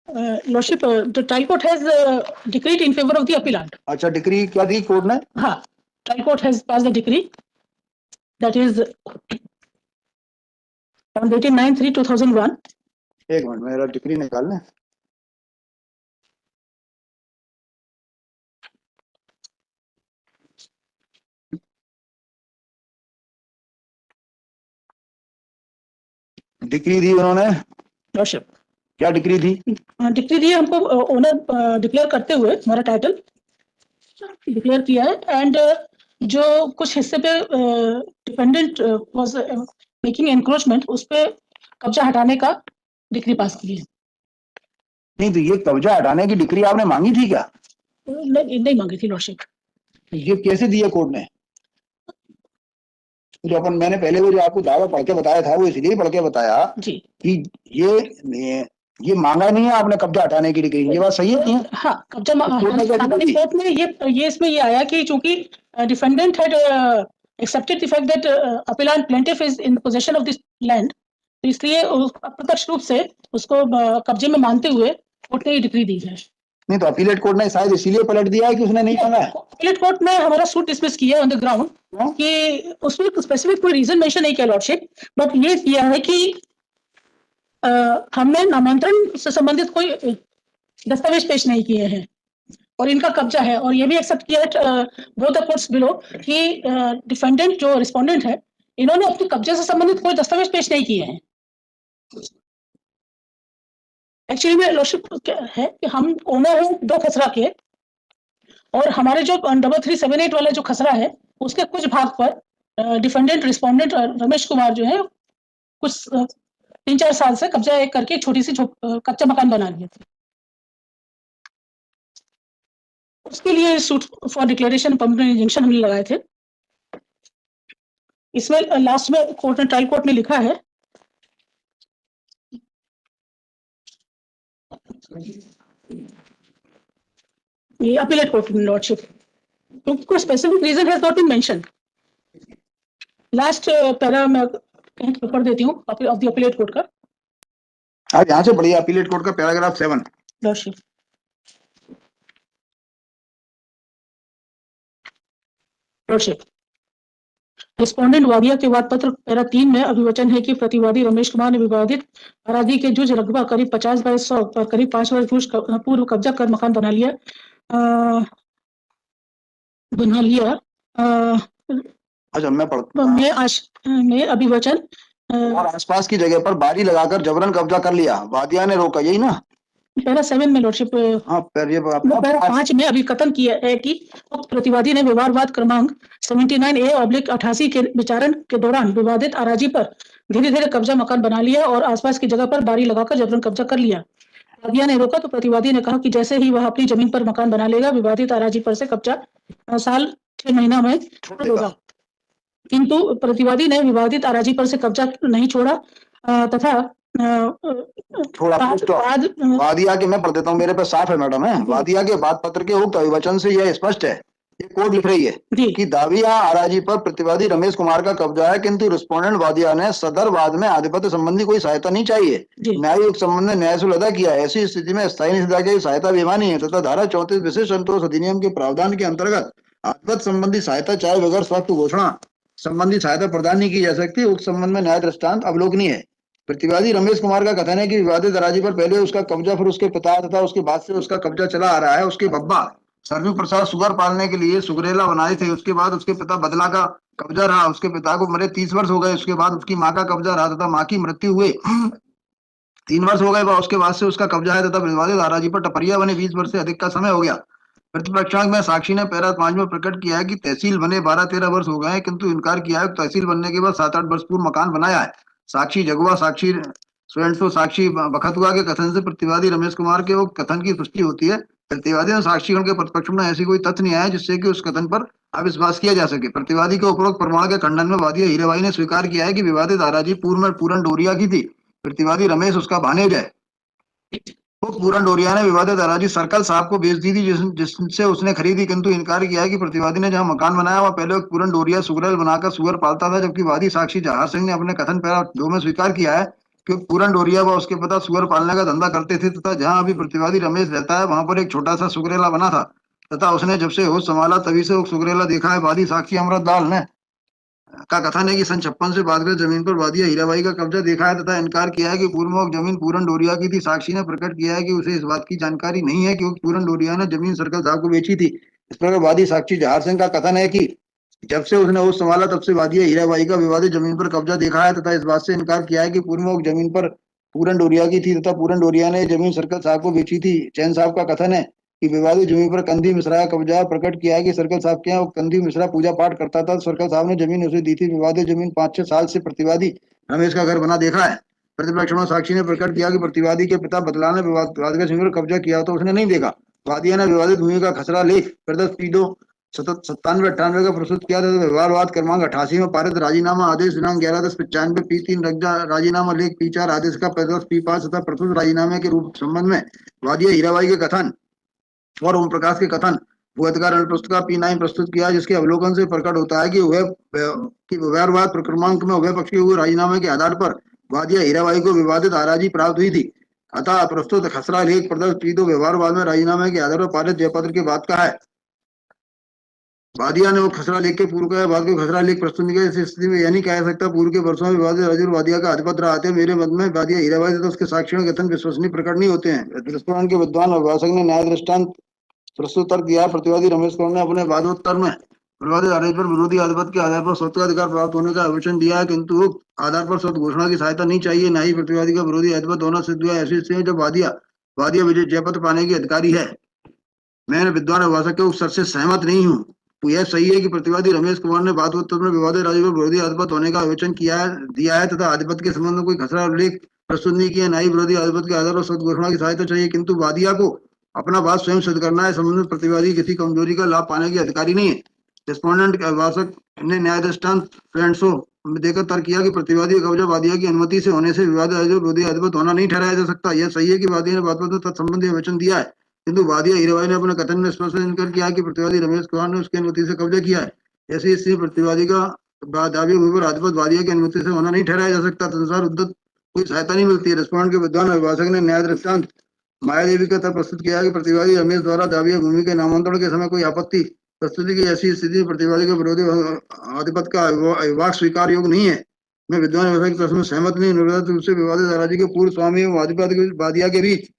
Lordship, the trial court has decreed in favour of the appellate. अच्छा, decree क्या दी court ने? हाँ, trial court has pass the decree that is on 18/9/2001। एक minute, मेरा decree निकाल लें। डिक्री दी उन्होंने? लॉर्डशिप, क्या डिक्री दी? डिक्री दी हमको ओनर डिक्लेयर करते हुए, हमारा टाइटल डिक्लेयर किया है, एंड जो कुछ हिस्से पे डिपेंडेंट वाज मेकिंग एनक्रोचमेंट, उस पे कब्जा हटाने का डिक्री पास की है। नहीं तो ये कब्जा हटाने की डिक्री आपने मांगी थी क्या? नहीं मांगी थी लॉर्डशिप। ये कैसे दिया कोर्ट ने? जो मैंने पहले वो जो आपको दावा पढ़ के बताया था, वो इसलिए पढ़ के बताया जी कि ये मांगा नहीं है आपने कब्जा हटाने की डिग्री। ये बात सही है? हाँ, कब्जा कोर्ट में ये इसमें ये आया कि चूंकि defendant had accepted the fact that appellate plaintiff is in position of this land, तो इसलिए अप्रत्यक्ष रूप से उसको कब्जे में मानते हुए कोर्ट ने ये डिक्री दी है। नहीं तो अपीलेट कोर्ट ने शायद इसीलिए पलट दिया है कि उसने नहीं मांगा है। अपीलेट कोर्ट ने हमारा सूट डिसमिस किया ऑन द ग्राउंड कि उसमें स्पेसिफिक कोई रीजन मेंशन नहीं किया लॉर्डशिप, बट ये किया है कि हमने नामांतरण से संबंधित कोई दस्तावेज पेश नहीं किए हैं और इनका कब्जा है, और ये भी एक्सेप्ट किया है बोथ द कोर्ट्स बिलो कि डिफेंडेंट जो रिस्पोंडेंट है, इन्होंने अपने कब्जे से संबंधित कोई दस्तावेज पेश नहीं किए हैं। एक्चुअली में लॉर्डशिप है कि हम ओनर हैं 2 खसरा के, और हमारे जो 3378 वाला जो खसरा है, उसके कुछ भाग पर डिफेंडेंट रिस्पोंडेंट रमेश कुमार जो है कुछ 3-4 साल से कब्जा करके छोटी सी कच्चा मकान बना लिए थे। उसके लिए suit for declaration permanent injunction हमने लगाए थे। इसमें लास्ट में कोर्ट ने, ट्रायल कोर्ट ने लिखा है ये अपीलेट कोर्ट लॉर्डशिप, क्योंकि कोई specific reason has not been mentioned. Last para मैं कहीं पढ़ देती हूँ ऑफ द अपीलेट कोर्ट का। आप यहाँ से पढ़िए अपीलेट कोर्ट का पैराग्राफ 7। लॉर्डशिप, रिस्पोंडेंट वादिया के वाद पत्र पैरा 3 में अभिवचन है कि प्रतिवादी रमेश कुमार ने विवादित अराधी के जुज रकबा करीब 50/100 पर करीब 5 वर्ष पूर्व कब्जा कर मकान बना लिया अच्छा, मैं पढ़ता हूं। में अभिवचन और आसपास की जगह पर बारी लगाकर जबरन कब्जा कर लिया, वादिया ने रोका, यही ना? पैरा 7 में लॉर्डशिप, हाँ, पैरा 5 में अभी कथन किया है कि प्रतिवादी ने व्यवहारवाद क्रमांक 79A/88 के विचारण के दौरान विवादित अराजी पर धीरे धीरे कब्जा मकान बना लिया और आसपास की जगह पर बारी लगाकर जबरन कब्जा कर लिया। वादिया ने रोका तो प्रतिवादी ने कहा कि जैसे ही वह अपनी जमीन पर मकान बना लेगा, विवादित अराजी पर से कब्जा साल 6 महीना में छोड़ देगा, किंतु प्रतिवादी ने विवादित अराजी पर से कब्जा नहीं छोड़ा तथा थोड़ा वादिया के, मैं पढ़ देता हूँ, मेरे पे साफ है मैडम है। वादिया के बाद पत्र के उक्त अभिवचन से यह स्पष्ट है, ये कोर्ट लिख रही है कि दाविया अराजी पर प्रतिवादी रमेश कुमार का कब्जा है, किंतु रिस्पोंडेंट वादिया ने सदर वाद में आधिपत्य संबंधी कोई सहायता नहीं चाहिए, न्यायिक संबंध में न्याय शुल्क अदा किया है। ऐसी स्थिति में स्थायी निषेधाज्ञा की सहायता बेमानी है तथा धारा 34 विशेष संतोष अधिनियम के प्रावधान के अंतर्गत आधिपत्य संबंधी सहायता चाहे बगैर स्पष्ट घोषणा संबंधी सहायता प्रदान नहीं की जा सकती। उक्त संबंध में न्याय दृष्टांत अवलोकनीय है। प्रतिवादी रमेश कुमार का कथन है कि विवादित अराजी पर पहले उसका कब्जा, फिर उसके पिता तथा उसके बाद से उसका कब्जा चला आ रहा है। उसके बब्बा सरजू प्रसाद सुगर पालने के लिए सुगरेला बनाए थे, उसके बाद उसके पिता बदला का कब्जा रहा, उसके पिता को मरे 30 वर्ष हो गए, उसके बाद उसकी माँ का कब्जा रहा तथा माँ की मृत्यु हुए 3 वर्ष हो गए, उसके बाद से उसका कब्जा है तथा विवादित अराजी पर टपरिया बने 20 वर्ष से अधिक का समय हो गया। प्रतिपक्षांक में साक्षी ने पैरा 5 में प्रकट किया है कि तहसील बने 12-13 वर्ष हो गए हैं, किंतु इनकार किया है तहसील बनने के बाद 7-8 वर्ष पूर्व मकान बनाया है। साक्षी जगुआ, साक्षी स्वयं साक्षी बखतुआ के कथन से प्रतिवादी रमेश कुमार के वो कथन की पुष्टि होती है। प्रतिवादी और साक्षीगण के प्रतिपक्ष में ऐसी कोई तथ्य नहीं आया जिससे कि उस कथन पर अविश्वास किया जा सके। प्रतिवादी के उपरोक्त प्रमाण के खंडन में वादिया हीरेबाई ने स्वीकार किया है कि विवादित अराजी पूर्व में पूरन डोरिया की थी। प्रतिवादी रमेश उसका भानेज है। पूरन डोरिया ने विवादित अराजी सर्कल साहब को बेच दी थी जिससे उसने खरीदी, किंतु इनकार किया है कि प्रतिवादी ने जहां मकान बनाया वहां पहले पूरन डोरिया सुगरेल बनाकर सुगर पालता था, जबकि वादी साक्षी जहार सिंह ने अपने कथन पैरा 2 में स्वीकार किया है क्योंकि पूरन डोरिया व उसके पिता सुअर पालने का धंधा करते थे तथा जहां अभी प्रतिवादी रमेश रहता है वहां पर एक छोटा सा सुगरेला बना था तथा उसने जब से होश संभाला तभी से वो सुगरेला देखा है। वादी साक्षी अमृत लाल ने का कथन है कि सन 56 से बाद में जमीन पर वादिया हीराबाई का कब्जा देखा है तथा इनकार किया है कि पूर्व जमीन पूरन डोरिया की थी। साक्षी ने प्रकट किया है कि उसे इस बात की जानकारी नहीं है कि पूरन डोरिया ने जमीन सर्कल साहब को बेची थी। इस प्रकार वादी साक्षी जहार सिंह का कथन है कि जब से उसने होश संभाला तब से वादिया हीराबाई का विवादित जमीन पर कब्जा देखा है तथा इस बात से इनकार किया है कि पूर्व जमीन पर पूरन डोरिया की थी तथा पूरन डोरिया ने जमीन सर्कल साहब को बेची थी। चैन साहब का कथन है कि विवादित जमीन पर कंधी मिश्रा का कब्जा प्रकट किया है कि सर्कल साहब के यहाँ कंधी मिश्रा पूजा पाठ करता था। सर्कल साहब ने जमीन उसे दी थी। विवादित जमीन 5-6 साल से प्रतिवादी रमेश का घर बना देखा है। प्रतिपक्ष में साक्षी ने प्रकट किया कि प्रतिवादी के पिता बदला ने विवादित जमीन पर कब्जा किया तो उसने नहीं देखा। वादिया ने विवादित भूमि का खसरा लेख प्रदत्त पी2 97-98 का प्रस्तुत किया था। व्यवहारवाद क्रमांक 88 में पारित राजीनामा आदेश दिनांक 11/10/95 P3 राजीनामा लेख P4 आदेश का प्रदत्त P5 तथा प्रस्तुत राजीनामे के रूप संबंध में वादिया हीराबाई के कथन और ओम प्रकाश के कथन भूअधिकार पुस्तक P9 प्रस्तुत किया, जिसके अवलोकन से प्रकट होता है कि व्यवहारवाद क्रमांक में उभय पक्षीय हुए राजीनामे के आधार पर वादिया हीराबाई को विवादित आराजी प्राप्त हुई थी। अतः प्रस्तुत खसरा लेख प्रदत्त P2 व्यवहारवाद में राजीनामे के आधार पर पारित जयपत्र के बाद का है। वादिया ने वो खसरा लेख के पूर्व का बाद को खसरा लेख प्रस्तुत किया। इस स्थिति में यह नहीं कह सकता पूर्व के वर्षों में विवादित राजूर वादिया का आधिपत्य रहा है। मेरे मत में वादिया हीराबाई तथा उसके साक्षियों के कथन विश्वसनीय प्रकट नहीं होते हैं। दृष्टिकोण के विद्वान अभिभाषक ने न्याय दृष्टांत प्रस्तुत तर्क दिया। प्रतिवादी रमेश कौर ने अपने वादोत्तर में विवादित आदेश पर विरोधी आधिपत्य के आधार पर स्वत का अधिकार प्राप्त होने का आवेदन दिया है, किंतु आधार पर स्वत घोषणा की सहायता नहीं चाहिए, न ही प्रतिवादी का विरोधी आधिपत्य होना सिद्ध हुआ। ऐसी स्थिति में जब वादिया विजय जयपत्र पाने की अधिकारी है। मैं विद्वान अभिभाषक के उस से सहमत नहीं हूँ। तो यह सही है कि प्रतिवादी रमेश कुमार ने वादोत्तर में विवादित राज्य पर विरोधी आधिपत्य होने का आवेदन दिया है तथा आधिपत्य के संबंध में कोई खसरा उल्लेख प्रस्तुत नहीं किया, न ही विरोधी आधिपत्य के आधार पर स्वत घोषणा की सहायता चाहिए, किंतु वादिया को अपना बात स्वयं सिद्ध करना है। संबंधित प्रतिवादी किसी कमजोरी का लाभ पाने के अधिकारी नहीं है। रिस्पोंडेंट के अभिभाषक ने न्याय दृष्टांत देकर तर्क किया कि प्रतिवादी कब्जा वादिया की अनुमति से होने से विवादित विरोधी आधिपत्य होना नहीं ठहराया जा सकता। यह सही है कि वादिया ने बात तत्संबंधी आवेदन दिया है, किंतु वादिया हीराबाई ने अपने कथन में स्पष्ट इनकार किया कि प्रतिवादी रमेश कुमार ने उसकी अनुमति से कब्जा किया है। ऐसी स्थिति प्रतिवादी का दावी भूमि पर आधिपत्य वादिया की अनुमति से होना नहीं ठहराया जा सकता। तदनुसार उद्धत कोई सहायता नहीं मिलती है। रिस्पोंडेंट के विद्वान अभिभाषक ने न्याय दृष्टांत माया देवी का तर्क प्रस्तुत किया कि प्रतिवादी रमेश द्वारा दावी भूमि के नामांतरण के समय कोई आपत्ति प्रस्तुति की ऐसी स्थिति प्रतिवादी के विरोधी आधिपत्य का अविवाद स्वीकार योग्य नहीं है। मैं विद्वान अभिभाषक के प्रश्न में सहमत नहीं। निर्धारित रूप से विवादित आराजी के पूर्व स्वामी एवं वादिया के बीच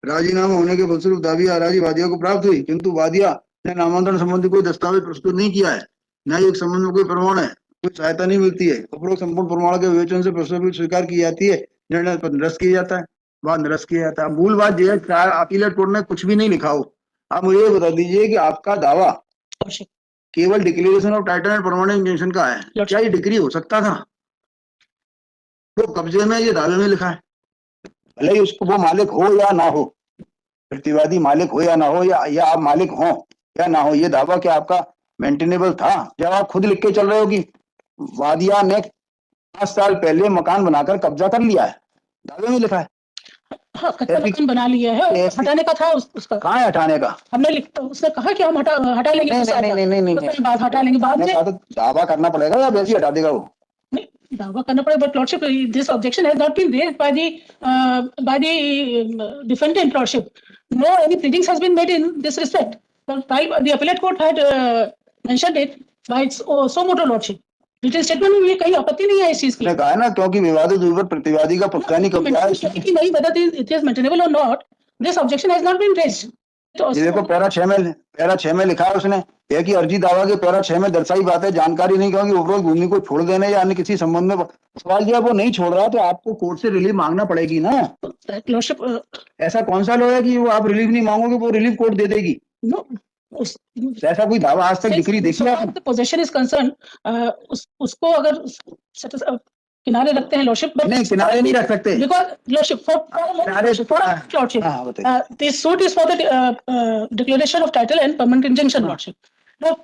राजीनामा होने के फलस्वरूप दावी आराजी वादिया को प्राप्त हुई, किंतु वादिया ने नामांतरण संबंधी कोई दस्तावेज प्रस्तुत नहीं किया है, न ही एक संबंध में कोई प्रमाण है, कोई सहायता नहीं मिलती है। उपरोक्त संपूर्ण प्रमाण के विवेचन से प्रस्तुत स्वीकार की जाती है, निर्णय पर निरस्त किया जाता है, बाद निरस्त किया जाता है। मूल बात यह है, चाहे अपीलेट कोर्ट ने कुछ भी नहीं लिखा हो, आप मुझे बता दीजिए कि आपका दावा केवल declaration of title and permanent injunction का है, क्या ये डिग्री हो सकता था? वो कब्जे में ये दावे में लिखा है, भले ही उसको वो मालिक हो या ना हो, प्रतिवादी मालिक हो या ना हो, या आप मालिक हो या ना हो, ये दावा क्या आपका मेंटेनेबल था? जब आप खुद लिख के चल रहे हो कि वादिया ने 5 साल पहले मकान बनाकर कब्जा कर लिया है, दावे में लिखा है। हाँ, कच्चा मकान बना लिया है, हटाने का था उसका। कहाँ है हटाने का? हमने उसने कहा कि हम हटा लेंगे। नहीं, बात हटा लेंगे बाद में। दावा करना पड़ेगा या वैसे हटा देगा वो? दावा करना पड़ेगा, but lordship, this objection has not been raised by the defendant, lordship. No, any pleadings has been made in this respect. The appellate court had mentioned it by its so motu, lordship. Detail statement में कहीं आपत्ति नहीं है इस चीज की। कहा है ना, क्योंकि विवादित भूमि पर प्रतिवादी का पुश्तैनी कब्जा है, नहीं whether it is maintainable or not, this objection has not been raised. तो देखो पैरा 6 में लिखा है उसने, यह कि अर्जी दावा के पैरा 6 में दर्शाई बात है, जानकारी नहीं क्योंकि उपरोक्त भूमि को छोड़ देने या अन्य किसी संबंध में सवाल दिया, वो नहीं छोड़ रहा तो आपको कोर्ट से रिलीफ मांगना पड़ेगी ना। ऐसा कौन सा लॉ है कि वो आप रिलीफ नहीं मांगोगे, वो रिलीफ कोर्ट दे देगी? ऐसा कोई दावा आज तक डिग्री देखी है? पोजीशन इज कंसर्न, उसको अगर किनारे रखते हैं लॉर्डशिप, नहीं किनारे नहीं रख सकते, because lordship this suit is for the declaration of title and permanent injunction lordship. तो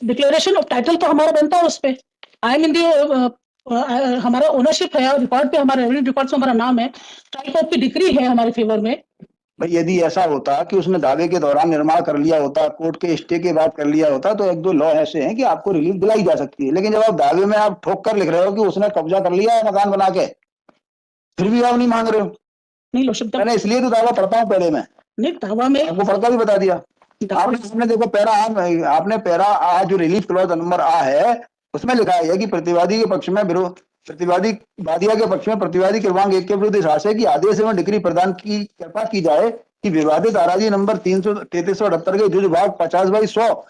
डिक्लेरेशन ऑफ टाइटल तो हमारा बनता है उस पे, आई मीन हमारा ओनरशिप है, रिकॉर्ड पे हमारे रेवेन्यू रिकॉर्ड्स में हमारा नाम है, टाइप ऑफ की डिग्री है हमारे फेवर में। भाई यदि ऐसा होता कि उसने दावे के दौरान निर्माण कर लिया होता, कोर्ट के स्टे के बाद कर लिया होता, तो 1-2 लॉ ऐसे हैं कि आपको रिलीफ दिलाई जा सकती है। लेकिन जब आप दावे में आप ठोक कर लिख रहे हो कि उसने कब्जा कर लिया है मकान बना के, फिर भी आप नहीं मांग रहे हो। नहीं लॉर्डशिप, मैंने इसलिए तो दावा पढ़ता हूँ पहले में, नहीं दावा में आपको पढ़ता भी बता दिया। आपने देखो पैरा आपने पैरा आ जो रिलीफ क्लॉज नंबर आ है उसमें लिखा है कि प्रतिवादी के पक्ष में विरोध, प्रतिवादी वादिया के पक्ष में प्रतिवादी क्रमांक 1 के विरुद्ध इस आशय की आदेश एवं डिग्री प्रदान की कृपा की जाए कि विवादित आराजी नंबर 333/78 के जुज भाग 50/100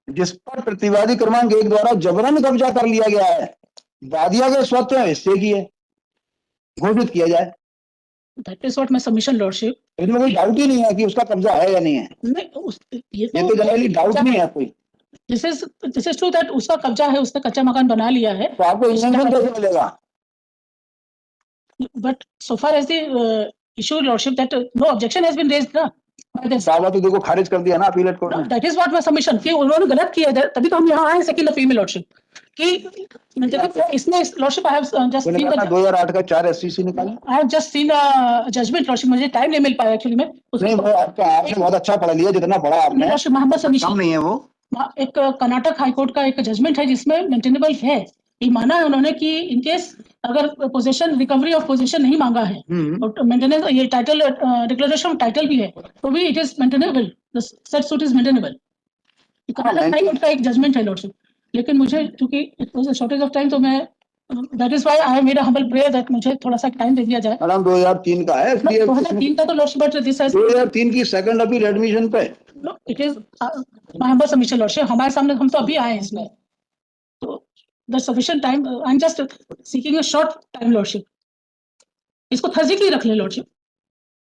जिस पर प्रतिवादी क्रमांक 1 द्वारा जबरन कब्जा कर लिया गया है, वादिया के स्वत्व हिस्से की है, घोषित किया जाए। That is what my submission lordship. इसमें कोई डाउट ही नहीं है कि उसका कब्जा है या नहीं है। नहीं ये तो जनरली डाउट नहीं है कोई। दिस इज ट्रू दैट उसका कब्जा है, उसने कच्चा मकान बना लिया है। तो आपको इंजंक्शन कैसे मिलेगा? But so far as the issue lordship that no objection has been raised ना, दावा तो देखो खारिज कर दिया ना अपीलेट कोर्ट ने। That is what my submission कि उन्होंने गलत किया है, तभी तो हम यहाँ आए सेकंड फीमेल लॉर्डशिप कि इसमें lordship I have just seen 2008 का 4 SCC निकाला। I have just seen judgment lordship, मुझे टाइम नहीं मिल पाया एक्चुअली में। नहीं वो आपने बहुत अच्छा पढ़ लिया जितना पढ़ा आपने। लॉर्डशिप मोहम्मद सबमिशन कम नहीं है वो। एक कर्नाटक हाई कोर्ट का एक जजमेंट है जिसमें मेंटेनेबल है, ये माना है उन्होंने कि इन केस अगर पोजीशन रिकवरी ऑफ पोजीशन नहीं मांगा है और मेंटेनेंस ये टाइटल डिक्लेरेशन ऑफ टाइटल भी है तो भी it is maintainable, the set suit is maintainable. Karnataka high court का एक जजमेंट है लॉर्डशिप, लेकिन मुझे क्योंकि it was a shortage of time तो मैं that is why I have made a humble prayer that मुझे थोड़ा सा टाइम दे दिया जाए। मैडम 2003 का है, 2003 का तो लॉर्डशिप बट दिस इज 2003 की सेकंड अपील एडमिशन पे it is Mohammed submission lordship, हमारे सामने हम तो अभी आए हैं इसमें, तो the sufficient time I am just seeking a short time lordship. इसको थर्सडे की रख ले लॉर्डशिप,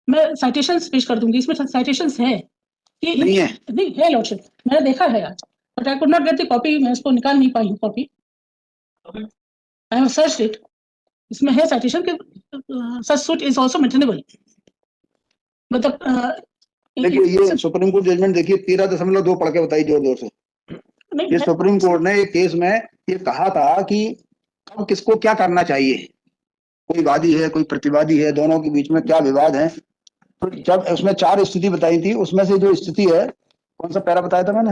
मैं साइटेशंस पेश कर दूंगी, इसमें साइटेशंस है कि नहीं है, नहीं है लॉर्डशिप, मैंने देखा है आज but I could not get the copy, मैं इसको निकाल नहीं पाई हूँ copy, I have searched it, इसमें है साइटेशन कि सच सूट इज आल्सो मेंटेनेबल। मतलब देखिए ये सुप्रीम कोर्ट जजमेंट देखिए 13.2 पढ़ के बताइए जोर जोर से। ये सुप्रीम कोर्ट ने एक केस में ये कहा था कि अब किसको क्या करना चाहिए, कोई वादी है कोई प्रतिवादी है, दोनों के बीच में क्या विवाद है। तो जब उसमें 4 स्थिति बताई थी, उसमें से जो स्थिति है, कौन सा पैरा बताया था मैंने,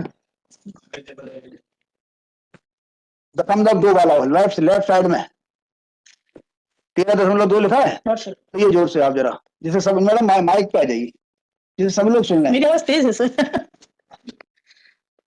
दशमलव 2 वाला लेफ्ट साइड में 13.2 लिखा है। तो ये जोर से आप जरा, जिसे सब मैडम माइक पे आ जाइए, जिसे सब लोग सुन लें। मेरी आवाज तेज है sir.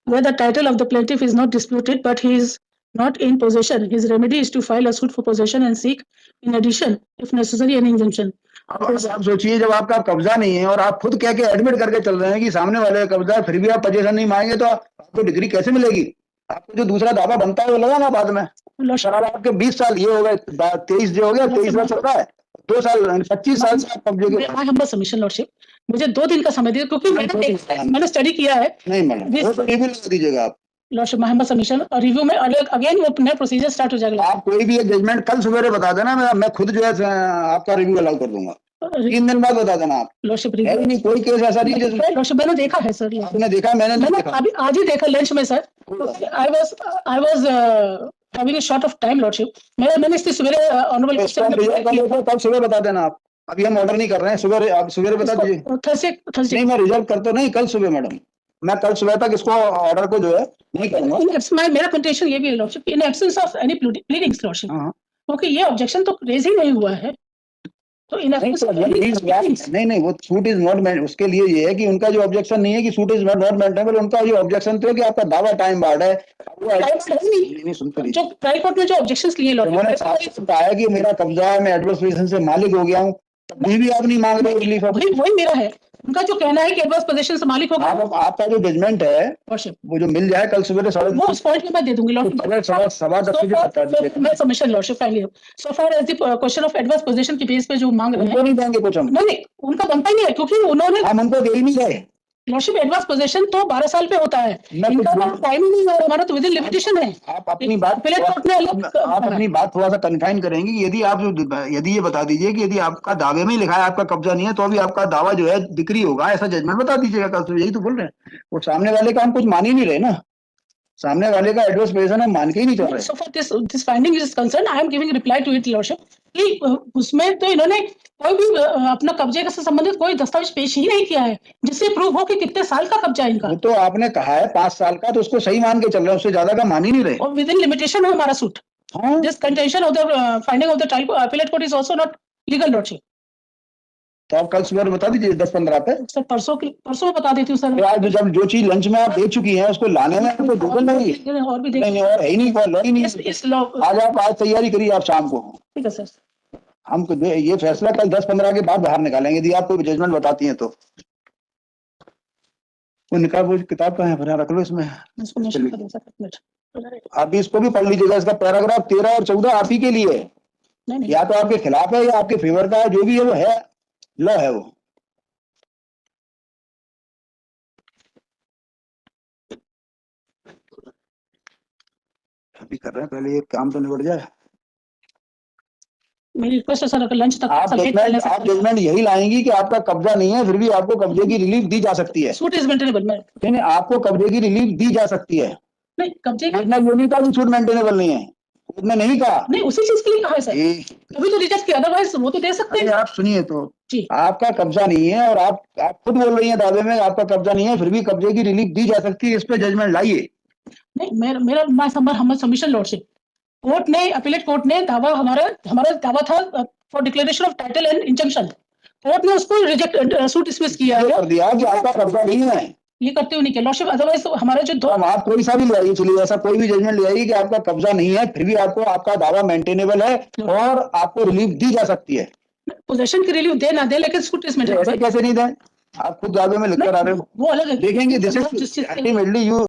Where the title of the plaintiff is not disputed, but he is not in possession, his remedy is to file a suit for possession and seek, in addition, if necessary, an injunction. आप सोचिए जब आपका कब्जा नहीं है और आप खुद कह के एडमिट करके चल रहे हैं कि सामने वाले का कब्जा है, फिर भी आप पोजीशन नहीं मांगेंगे तो आपको डिग्री कैसे मिलेगी? आपको जो दूसरा दावा बनता है वो लगा ना बाद में। आपके 20 साल ये हो गए, 23 जो हो गया, 23 साल चल रहा है, 2 साल 25 साल से आप कब्जे के। आई हैव सबमिशन लॉर्डशिप, मुझे 2 दिन का समय दीजिए क्योंकि मैंने स्टडी किया है। नहीं मैडम वो तो रिव्यू लगा दीजिएगा आप लॉर्डशिप मोहम्मद सबमिशन, और रिव्यू में अगेन वो नया प्रोसीजर स्टार्ट हो जाएगा। आप कोई भी एक जजमेंट कल सवेरे बता देना, मैं खुद जो है आपका रिव्यू अलाउ कर दूंगा। 3 दिन बाद बता देना आप। लॉर्डशिप रिव्यू नहीं, कोई केस ऐसा नहीं है। लॉर्डशिप मैंने देखा है सर, आपने देखा, मैंने नहीं देखा, अभी आज ही देखा लंच में sir. I was having a short of time lordship, मैंने इससे सवेरे ऑनरेबल कल सुबह बता देना आप, अभी हम ऑर्डर नहीं कर रहे हैं, सुबह आप सवेरे बता दीजिए। थर्सडे नहीं मैं रिजर्व करता नहीं, कल सुबह मैडम, मैं कल सुबह तक इसको ऑर्डर को जो है नहीं करूंगा। मेरा कंटेंशन ये भी है lordship, in absence of any pleadings lordship, क्योंकि ये ऑब्जेक्शन तो रेज ही नहीं हुआ है, तो इन नहीं वो सूट इज नॉट मेंट, उसके लिए ये है कि उनका जो ऑब्जेक्शन नहीं है कि सूट इज नॉट मेंटेनेबल, उनका जो ऑब्जेक्शन तो है कि आपका दावा टाइम बार्ड है। नहीं सुनते जो ट्रायल कोर्ट में जो ऑब्जेक्शंस लिए उन्होंने कहा कि मेरा कब्जा है, मैं एडवर्स पोजीशन से मालिक हो गया हूं, तभी भी आप नहीं मांग रहे रिलीफ। वही मेरा है, उनका जो कहना है कि एडवर्स पोजीशन से मालिक होगा। आपका जो जजमेंट है वो जो मिल जाए कल सवेरे वो उस पॉइंट में मैं दे दूंगी लॉर्डशिप, मैं submission lordship file so far as the question of adverse position के बेस पे जो मांग रहे हैं, उनको नहीं देंगे कुछ हम। नहीं उनका बनता ही नहीं है क्योंकि उन्होंने हम उनको दे ही नहीं रहे। लॉर्डशिप एडवांस पोजीशन तो 12 साल पे होता है, इनका टाइम ही नहीं है, हमारा तो विद इन लिमिटेशन है। आप अपनी बात थोड़ा सा कन्फाइन करेंगे, यदि आप यदि ये बता दीजिए कि यदि आपका दावे में लिखा है आपका कब्जा नहीं है तो अभी आपका दावा जो है डिक्री होगा, ऐसा जजमेंट बता दीजिएगा कल। तो यही तो बोल रहे हैं, वो सामने वाले का हम कुछ मान ही नहीं रहे ना, सामने वाले का एडवर्स पोजीशन हम मान के ही नहीं चल रहे। So for this finding is concern, I am giving reply to it lordship कि उसमें तो इन्होंने कोई भी अपना कब्जे से संबंधित कोई दस्तावेज पेश ही नहीं किया है जिससे प्रूव हो कि कितने साल का कब्जा है इनका। वो तो आपने कहा है 5 साल का, तो उसको सही मान के चल रहे हैं, उससे ज्यादा का मान ही नहीं रहे। और विद इन लिमिटेशन है हमारा सूट, हाँ This contention of the finding of the trial appellate court is also not legal, lordship. तो आप कल सुबह बता दीजिए 10-15 पे। सर परसों मैं बता देती हूँ सर। आज जब जो चीज लंच में आप दे चुकी हैं उसको लाने में आपको दिक्कत नहीं। और भी नहीं और है ही नहीं, लॉ ही नहीं। इस लॉ आज आप तैयारी करिए आप शाम को। ठीक है सर। हम ये फैसला कल 10-15 के बाद बाहर निकालेंगे यदि आप कोई जजमेंट बताती हैं तो। वो निकाल, वो किताब कहाँ है, भरा रख लो इसमें। अभी इसको भी पढ़ लीजिएगा, इसका पैराग्राफ 13 और 14 आप ही के लिए है। या तो आपके खिलाफ है या आपके फेवर का है, जो भी है वो है, लॉ है वो। अभी कर रहे हैं, पहले ये काम तो निबट जाए। मेरी रिक्वेस्ट है सर, अगर लंच तक आप जजमेंट यही लाएंगी कि आपका कब्जा नहीं है, फिर भी आपको कब्जे की रिलीफ दी जा सकती है। Suit is maintainable. नहीं, आपको कब्जे की रिलीफ दी जा सकती है। नहीं, कब्जे इतना ये नहीं कहा कि सूट मेंटेनेबल नहीं है, उसने नहीं कहा। नहीं, उसी चीज के लिए कहा है सर। अभी तो रिजेक्ट किया, अदरवाइज वो तो दे सकते हैं। आप सुनिए तो जी, आपका कब्जा नहीं है और आप खुद बोल रही हैं दावे में आपका कब्जा नहीं है, फिर भी कब्जे की रिलीफ दी जा सकती है। इस पे जजमेंट लाइए। नहीं, मेरा हम सबमिशन लॉर्डशिप, कोर्ट ने, अपीलेट कोर्ट ने दावा, हमारा दावा था for declaration of title and injunction, court ने उसको रिजेक्ट, सूट डिसमिस किया है, कर दिया कि आपका कब्जा नहीं है। ये करते हुए नहीं किया लॉर्डशिप। अदरवाइज तो हमारा जो आप कोई सा भी ले आइए, चलिए ऐसा कोई भी जजमेंट ले आइए कि आपका कब्जा नहीं है, फिर भी आपको आपका दावा मेंटेनेबल है और आपको रिलीफ दी जा सकती है। पोजेशन की रिलीफ दे ना दे, लेकिन सूट डिसमिस कैसे नहीं दें? आप खुद दावे में लिख कर आ रहे हो, वो अलग है। देखेंगे दिस इज अल्टीमेटली यू